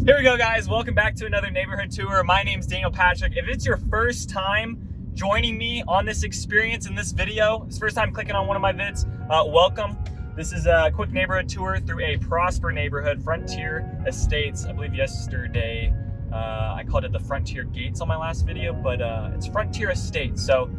Here we go, guys. Welcome back to another neighborhood tour. My name's Daniel Patrick. If it's your first time joining me on this experience in this video, it's first time clicking on one of my vids, welcome. This is a quick neighborhood tour through a Prosper neighborhood, Frontier Estates. I believe yesterday I called it the Frontier Gates on my last video, but it's Frontier Estates. So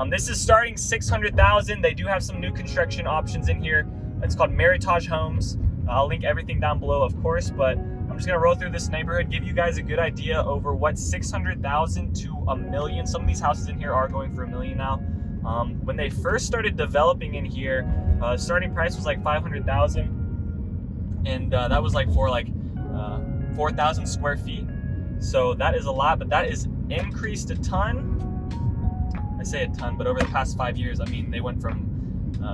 this is starting $600,000. They do have some new construction options in here. It's called Meritage Homes. I'll link everything down below, of course, but I'm just gonna roll through this neighborhood, give you guys a good idea over what 600,000 to $1 million. Some of these houses in here are going for $1 million now. When they first started developing in here, starting price was like 500,000, and that was like for 4,000 square feet. So that is a lot, but that is increased a ton. I say a ton, but over the past 5 years, I mean, they went from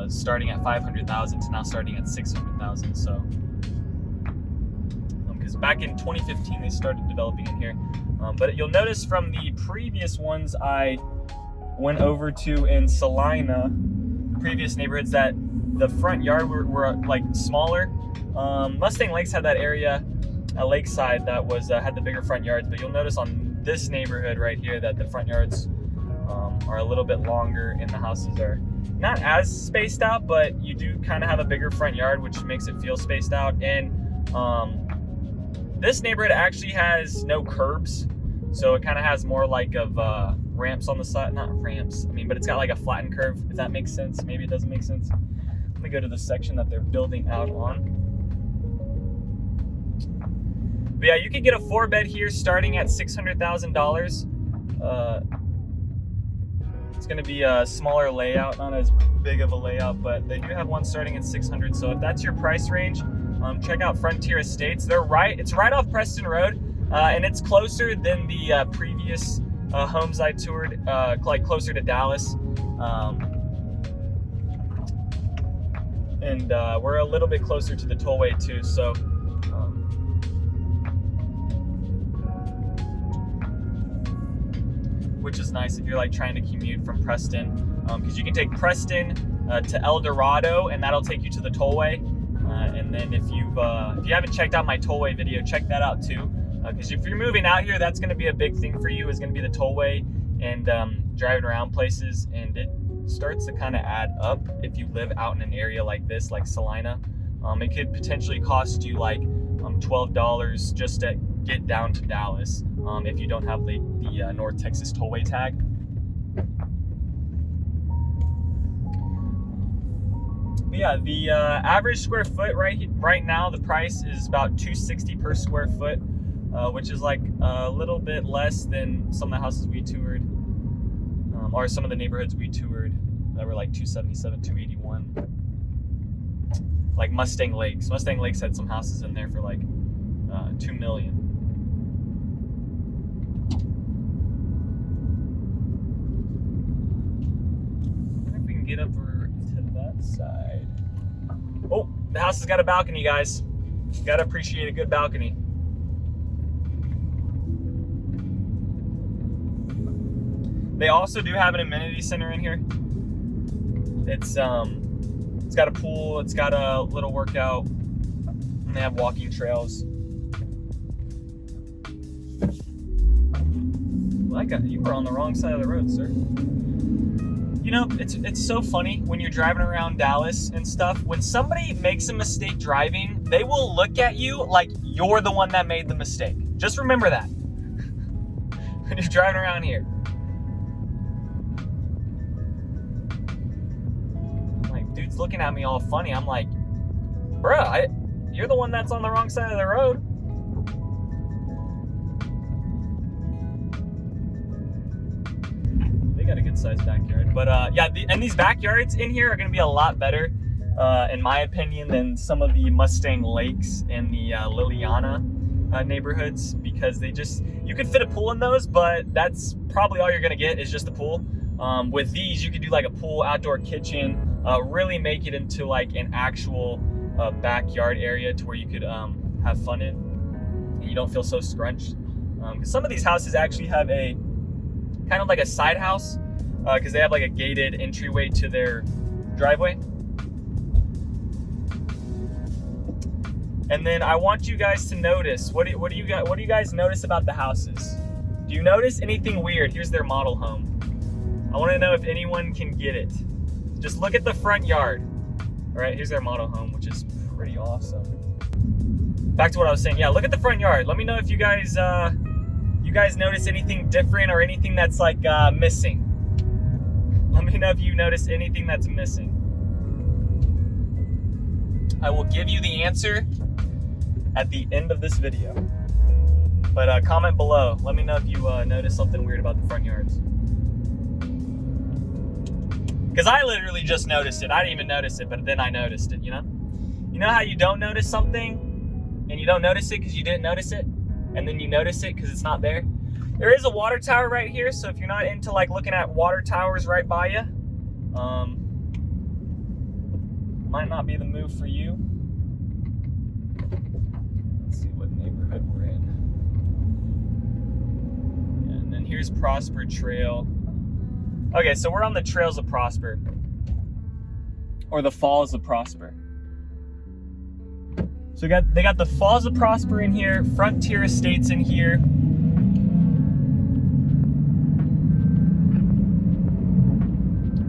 starting at 500,000 to now starting at 600,000. So, because back in 2015 they started developing in here, but you'll notice from the previous ones I went over to in Salina, previous neighborhoods, that the front yard were like smaller. Mustang Lakes had that area, a lakeside, that was had the bigger front yards, but you'll notice on this neighborhood right here that the front yards are a little bit longer and the houses are not as spaced out, but you do kind of have a bigger front yard, which makes it feel spaced out. And this neighborhood actually has no curbs, so it kind of has more like of ramps on the side. Not ramps, I mean, but it's got like a flattened curve, if that makes sense. Maybe it doesn't make sense. Let me go to the section that they're building out on. But yeah, you can get a 4-bed here starting at $600,000. It's going to be a smaller layout, not as big of a layout, but they do have one starting at 600. So if that's your price range, check out Frontier Estates. It's right off Preston Road, and it's closer than the previous homes I toured, like closer to Dallas. And we're a little bit closer to the tollway too. So which is nice if you're like trying to commute from Preston, because you can take Preston to El Dorado, and that'll take you to the tollway. And then if you haven't checked out my tollway video, check that out too, because if you're moving out here, that's going to be a big thing for you, is going to be the tollway and driving around places. And it starts to kind of add up if you live out in an area like this, like Salina. It could potentially cost you like $12 just to get down to Dallas, if you don't have the North Texas tollway tag. But yeah, the average square foot right now, the price is about $260 per square foot, which is like a little bit less than some of the houses we toured, or some of the neighborhoods we toured that were like $277, $281. Like Mustang Lakes. Mustang Lakes had some houses in there for like $2 million. Get up to that side. Oh, the house has got a balcony, guys. You gotta appreciate a good balcony. They also do have an amenity center in here. It's got a pool, it's got a little workout, and they have walking trails. You were on the wrong side of the road, sir. You know, it's so funny when you're driving around Dallas and stuff. When somebody makes a mistake driving, they will look at you like you're the one that made the mistake. Just remember that when you're driving around here. Like, dude's looking at me all funny. I'm like, bruh, you're the one that's on the wrong side of the road. Got a good sized backyard, but yeah, and these backyards in here are going to be a lot better, in my opinion, than some of the Mustang Lakes and the Liliana neighborhoods, because you could fit a pool in those, but that's probably all you're going to get is just a pool. With these, you could do like a pool, outdoor kitchen, really make it into like an actual backyard area to where you could have fun in, and you don't feel so scrunched. Because some of these houses actually have a kind of like a side house, because they have like a gated entryway to their driveway. And then I want you guys to notice, what do you guys notice about the houses? Do you notice anything weird? Here's their model home. I want to know if anyone can get it. Just look at the front yard. All right, here's their model home, which is pretty awesome. Back to what I was saying. Yeah, look at the front yard. Let me know if you guys notice anything different or anything that's like missing. Let me know if you notice anything that's missing. I will give you the answer at the end of this video. But comment below. Let me know if you notice something weird about the front yards. Because I literally just noticed it. I didn't even notice it, but then I noticed it, you know? You know how you don't notice something and you don't notice it because you didn't notice it, and then you notice it because it's not there? There is a water tower right here, so if you're not into like looking at water towers right by you, might not be the move for you. Let's see what neighborhood we're in. Yeah, and then here's Prosper Trail. Okay, so we're on the Trails of Prosper, or the Falls of Prosper. So they got the Falls of Prosper in here, Frontier Estates in here.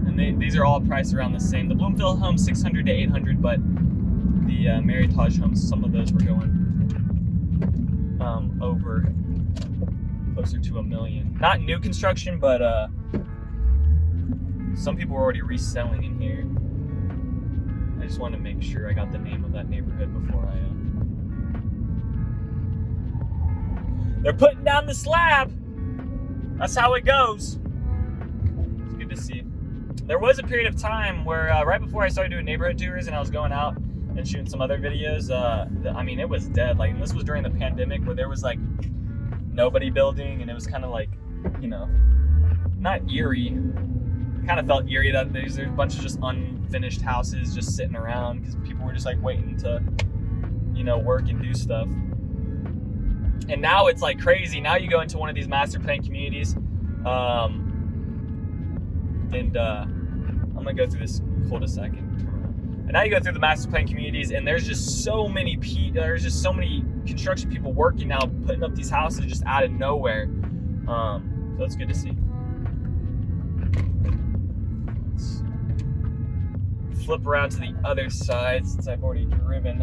And these are all priced around the same. The Bloomfield homes, 600 to 800, but the Meritage homes, some of those were going over closer to $1 million. Not new construction, but some people were already reselling in here. I just want to make sure I got the name of that neighborhood before I... They're putting down the slab! That's how it goes. It's good to see. There was a period of time where, right before I started doing neighborhood tours and I was going out and shooting some other videos, I mean, it was dead. Like, and this was during the pandemic where there was, like, nobody building, and it was kind of like, you know, not eerie. Kind of felt eerie that there's a bunch of just unfinished houses just sitting around because people were just like waiting to, you know, work and do stuff. And now it's like crazy. Now you go into one of these master plan communities, and I'm gonna go through this cul-de-sac and now you go through the master plan communities, and there's just so many construction people working now, putting up these houses just out of nowhere. So it's good to see. Flip around to the other side since I've already driven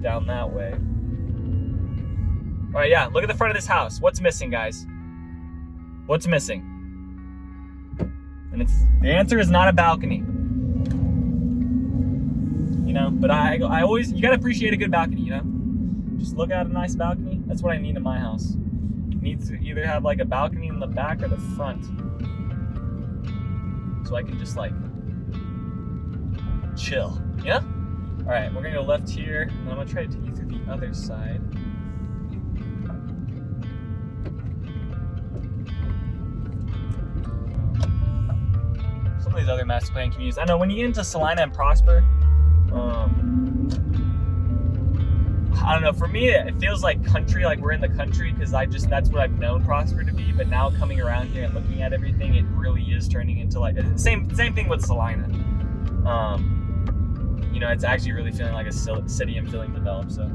down that way. All right, yeah, look at the front of this house. What's missing, guys? What's missing? And the answer is not a balcony. You know, but I always, you gotta appreciate a good balcony, you know? Just look at a nice balcony. That's what I need in my house. It needs to either have like a balcony in the back or the front. So I can just like chill, yeah? All right, we're gonna go left here, and I'm gonna try to take you through the other side. Some of these other master plan communities. I know when you get into Salina and Prosper, I don't know, for me it feels like country, like we're in the country, because that's what I've known Prosper to be. But now coming around here and looking at everything, it really is turning into like same thing with Salina. You know, it's actually really feeling like a city and feeling developed. So,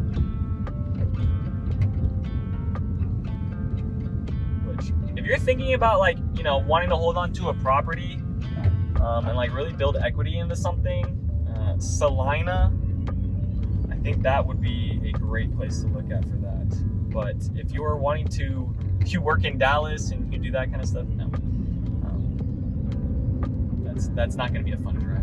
which, if you're thinking about like, you know, wanting to hold on to a property, and like really build equity into something, Salina, I think that would be a great place to look at for that. But if you're wanting to, if you work in Dallas and you do that kind of stuff, no, that's not going to be a fun ride.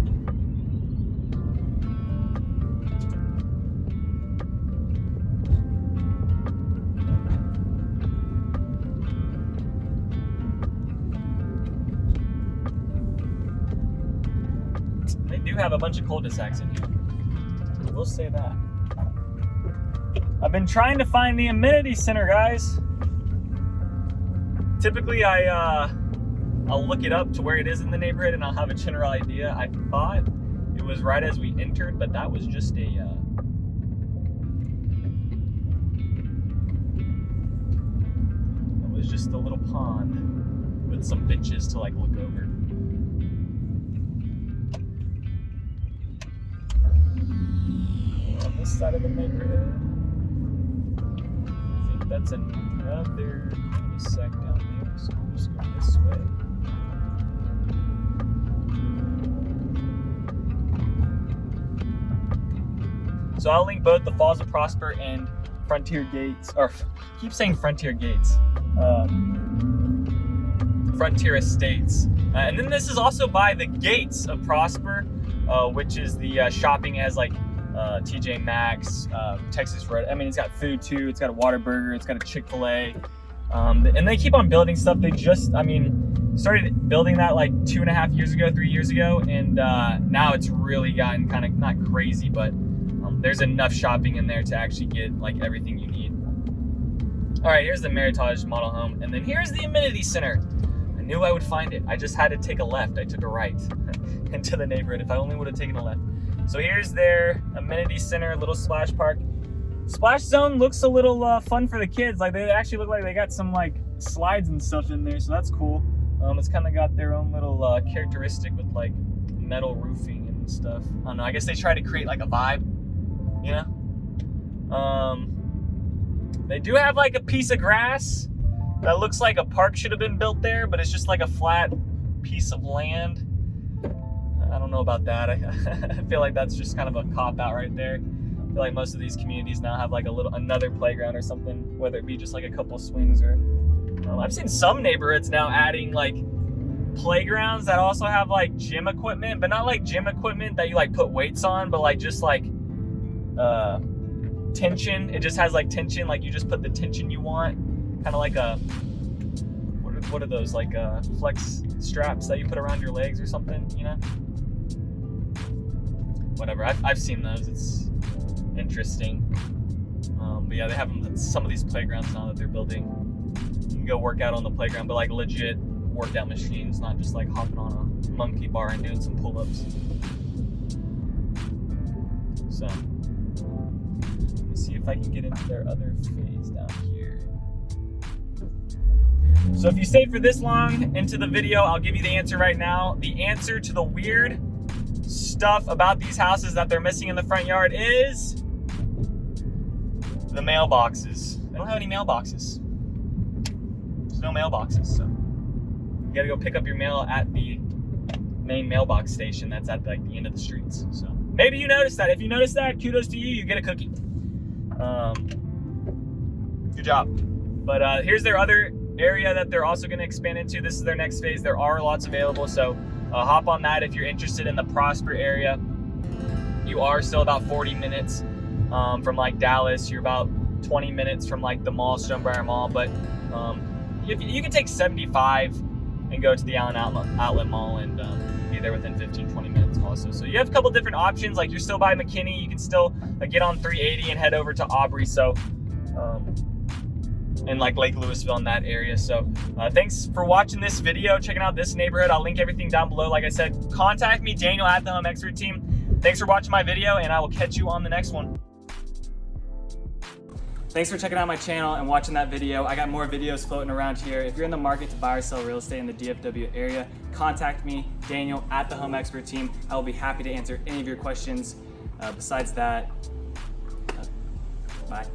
They do have a bunch of cul-de-sacs in here. I will say that. I've been trying to find the amenity center, guys. Typically, I'll look it up to where it is in the neighborhood, and I'll have a general idea. I thought it was right as we entered, but that was just a little pond with some benches to like look over. east side of the neighborhood. I think that's another cul-de-sac down there, so we'll just go this way. So I'll link both the Falls of Prosper and Frontier Gates, or I keep saying Frontier Gates, Frontier Estates. And then this is also by the Gates of Prosper, which is the shopping as like TJ Maxx, Texas Red. I mean, it's got food too. It's got a Whataburger. It's got a Chick-fil-A. And they keep on building stuff. They just, started building that like 2.5 years ago, 3 years ago. And now it's really gotten kind of not crazy, but there's enough shopping in there to actually get like everything you need. All right, here's the Meritage model home. And then here's the amenity center. I knew I would find it. I just had to take a left. I took a right into the neighborhood if I only would have taken a left. So here's their amenity center, little splash park. Splash zone looks a little fun for the kids. Like they actually look like they got some like slides and stuff in there, so that's cool. It's kind of got their own little characteristic with like metal roofing and stuff. I don't know, I guess they try to create like a vibe, you know? They do have like a piece of grass that looks like a park should have been built there, but it's just like a flat piece of land. I don't know about that. I feel like that's just kind of a cop-out right there. I feel like most of these communities now have like another playground or something, whether it be just like a couple swings or... I've seen some neighborhoods now adding like playgrounds that also have like gym equipment, but not like gym equipment that you like put weights on, but like just like tension. It just has like tension, like you just put the tension you want. Kind of like a... What are those, like flex straps that you put around your legs or something, you know? Whatever, I've seen those. It's interesting. But yeah, they have some of these playgrounds now that they're building. You can go work out on the playground, but like legit workout machines, not just like hopping on a monkey bar and doing some pull-ups. So, let me see if I can get into their other phase down here. So if you stayed for this long into the video, I'll give you the answer right now. The answer to the weird stuff about these houses that they're missing in the front yard is the mailboxes. They don't have any mailboxes. There's no mailboxes, so you gotta go pick up your mail at the main mailbox station that's at like the end of the streets. So maybe you noticed that. If you noticed that, kudos to you, you get a cookie. Good job. But here's their other area that they're also going to expand into. This is their next phase. There are lots available, so hop on that if you're interested in the Prosper area. You are still about 40 minutes from like Dallas. You're about 20 minutes from like the mall, Stonebriar Mall, but you can take 75 and go to the Allen Outlet Mall and be there within 15-20 minutes also. So you have a couple different options. Like you're still by McKinney, you can still get on 380 and head over to Aubrey. So in like Lake Lewisville in that area. So thanks for watching this video, checking out this neighborhood. I'll link everything down below. Like I said, contact me, Daniel at the Home Expert Team. Thanks for watching my video, and I will catch you on the next one. Thanks for checking out my channel and watching that video. I got more videos floating around here. If you're in the market to buy or sell real estate in the DFW area, contact me, Daniel at the Home Expert Team. I will be happy to answer any of your questions. Besides that, bye.